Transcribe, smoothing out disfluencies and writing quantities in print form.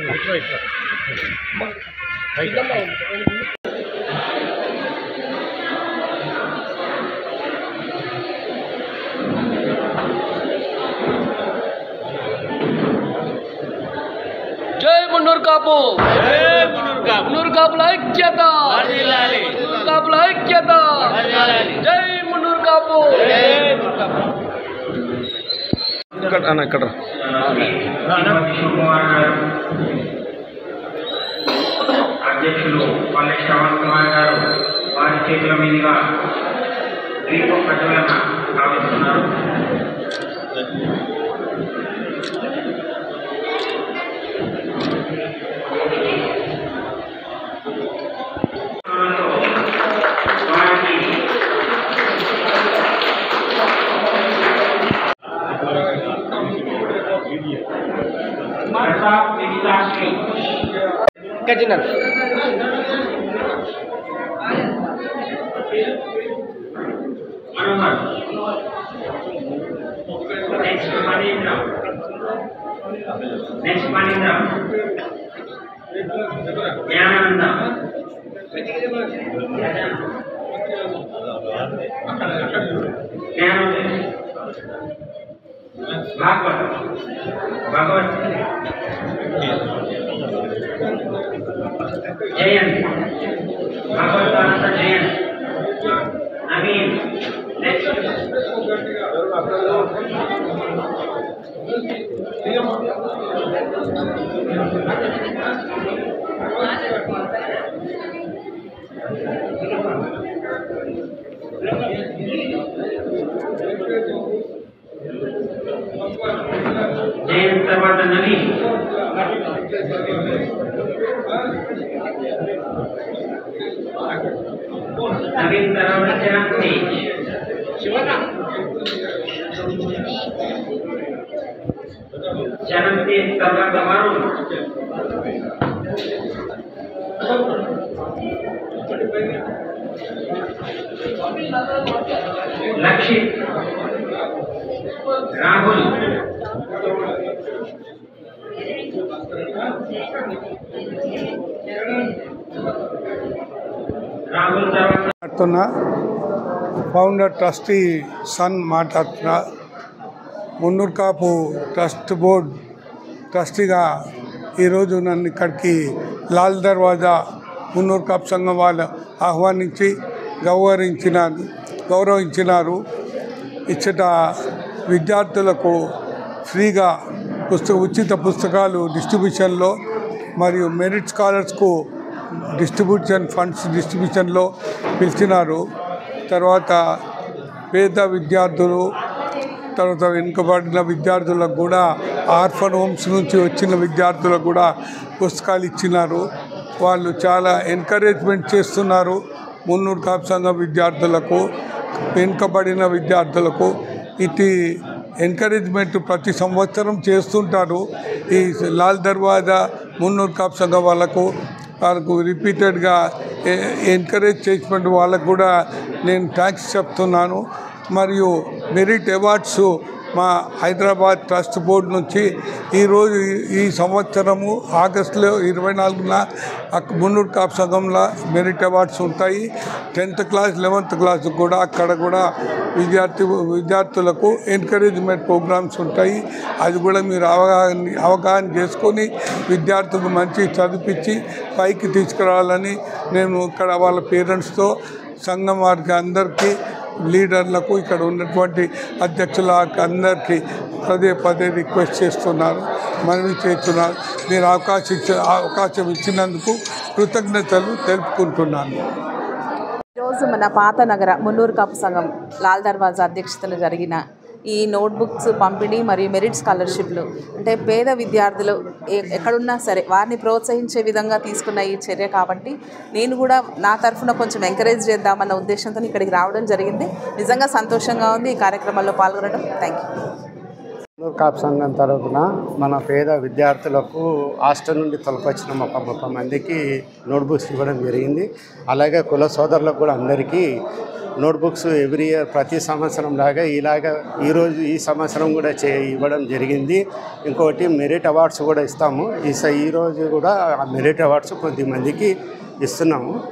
जय मुन्नूर कापू, मुन्नूर कापुల ఐక్యత, मुन्नूर कापुల ఐక్యత, जय मुन्नूर कापू. ఇక్కడ అధ్యక్షులు పల్లె శ్రవణ్ కుమార్ గారు వారి చేతుల మీదుగా దీప ప్రజ్వలన కావిస్తున్నారు. కట్టినారు నెక్స్ట్ మణీంద్ర జ్ఞానానంద జ్ఞానోదయ భాగవత్ భగవత్ జయంత్ భగవతానంద జయంత్ నవీన్ నెక్స్ట్ జయంత్ తర్వాత నవీన్ నవీన్ తర్వాత చరణ్ తేజ్ చరణ్ తేజ్ తర్వాత వరుణ్ లక్షిత్ రాహుల్ మాట్లాడుతున్నా ఫౌండర్ ట్రస్టీ సన్ మాట్లాడుతున్నా. మున్నూర్ కాపు ట్రస్ట్ బోర్డ్ ట్రస్టీగా ఈరోజు నన్ను ఇక్కడికి లాల్ దర్వాజా మున్నూర్ కాపు సంఘం వాళ్ళు ఆహ్వానించి గౌరవించినారు. ఇచ్చట విద్యార్థులకు ఫ్రీగా ఉచిత పుస్తకాలు డిస్ట్రిబ్యూషన్లో మరియు మెరిట్ స్కాలర్స్కు ఫండ్స్ డిస్ట్రిబ్యూషన్లో పిలిచినారు. తర్వాత పేద విద్యార్థులు, తర్వాత వెనుకబడిన విద్యార్థులకు కూడా ఆర్ఫన్ హోమ్స్ నుంచి వచ్చిన విద్యార్థులకు కూడా పుస్తకాలు ఇచ్చినారు. వాళ్ళు చాలా ఎంకరేజ్మెంట్ చేస్తున్నారు. మున్నూర్ కాపు సంఘం విద్యార్థులకు, వెనుకబడిన విద్యార్థులకు ఇటు ఎంకరేజ్మెంట్ ప్రతి సంవత్సరం చేస్తుంటారు. ఈ లాల్ దర్వాజా మున్నూర్ కాపు సంఘం వాళ్ళకు రిపీటెడ్గా ఎంకరేజ్ చేసినటువంటి వాళ్ళకు కూడా నేను థ్యాంక్స్ చెప్తున్నాను. మరియు మెరిట్ అవార్డ్స్ మా హైదరాబాద్ ట్రస్ట్ బోర్డు నుంచి ఈరోజు ఈ సంవత్సరము ఆగస్టులో 24న మున్నూర్ కాపు సంఘంలో మెరిట్ అవార్డ్స్ ఉంటాయి. 10th క్లాస్ 11th క్లాస్ కూడా అక్కడ కూడా విద్యార్థులకు ఎంకరేజ్మెంట్ ప్రోగ్రామ్స్ ఉంటాయి. అది కూడా మీరు అవగాహన చేసుకొని విద్యార్థులకు మంచి చదివించి పైకి తీసుకురావాలని నేను ఇక్కడ వాళ్ళ పేరెంట్స్తో సంఘం వారికి అందరికీ లీడర్లకు ఇక్కడ ఉన్నటువంటి అధ్యక్షులకు అందరికీ పదే రిక్వెస్ట్ చేస్తున్నారు, మనవి చేస్తున్నారు. మీరు అవకాశం ఇచ్చినందుకు కృతజ్ఞతలు తెలుపుకుంటున్నాను. ఈరోజు మన పాత నగర మున్నూర్ కాపు సంఘం లాల్ దర్వాజా అధ్యక్షతన జరిగిన ఈ నోట్బుక్స్ పంపిణీ మరియు మెరిట్ స్కాలర్షిప్లు అంటే పేద విద్యార్థులు ఎక్కడున్నా సరే వారిని ప్రోత్సహించే విధంగా తీసుకున్న ఈ చర్య కాబట్టి నేను కూడా నా తరఫున కొంచెం ఎంకరేజ్ చేద్దామన్న ఉద్దేశంతో ఇక్కడికి రావడం జరిగింది. నిజంగా సంతోషంగా ఉంది ఈ కార్యక్రమంలో పాల్గొనడం. Thank you. మున్నూర్ కాపు సంఘం తరఫున మన పేద విద్యార్థులకు హాస్టల్ నుండి తొలకొచ్చిన 30 మందికి నోట్బుక్స్ ఇవ్వడం జరిగింది. అలాగే కుల సోదరులకు కూడా అందరికీ నోట్బుక్స్ ఎవ్రీ ఇయర్ ప్రతి సంవత్సరం లాగా ఈ సంవత్సరం కూడా ఇవ్వడం జరిగింది. ఇంకోటి మెరిట్ అవార్డ్స్ కూడా ఇస్తాము. ఈరోజు కూడా ఆ మెరిట్ అవార్డ్స్ కొద్దిమందికి ఇస్తున్నాము.